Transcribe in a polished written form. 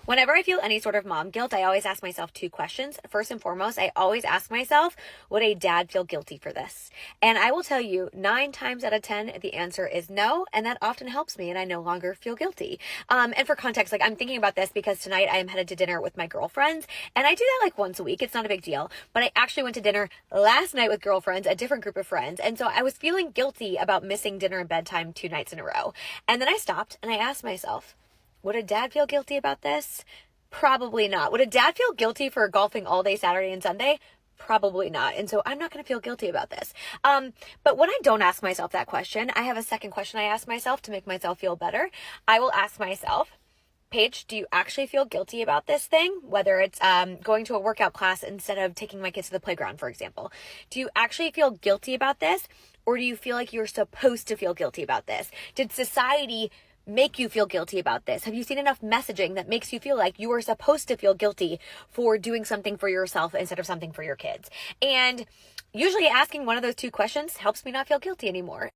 Whenever I feel any sort of mom guilt, I always ask myself two questions. First and foremost, I always ask myself, would a dad feel guilty for this? And I will tell you 9 times out of 10, the answer is no. And that often helps me and I no longer feel guilty. And for context, like I'm thinking about this because tonight I am headed to dinner with my girlfriends and I do that like once a week. It's not a big deal, but I actually went to dinner last night with girlfriends, a different group of friends. And so I was feeling guilty about missing dinner and bedtime 2 nights in a row. And then I stopped and I asked myself, would a dad feel guilty about this? Probably not. Would a dad feel guilty for golfing all day Saturday and Sunday? Probably not. And so I'm not going to feel guilty about this. But when I don't ask myself that question, I have a second question I ask myself to make myself feel better. I will ask myself, Paige, do you actually feel guilty about this thing? Whether it's going to a workout class instead of taking my kids to the playground, for example. Do you actually feel guilty about this? Or do you feel like you're supposed to feel guilty about this? Did society make you feel guilty about this? Have you seen enough messaging that makes you feel like you are supposed to feel guilty for doing something for yourself instead of something for your kids? And usually asking one of those two questions helps me not feel guilty anymore.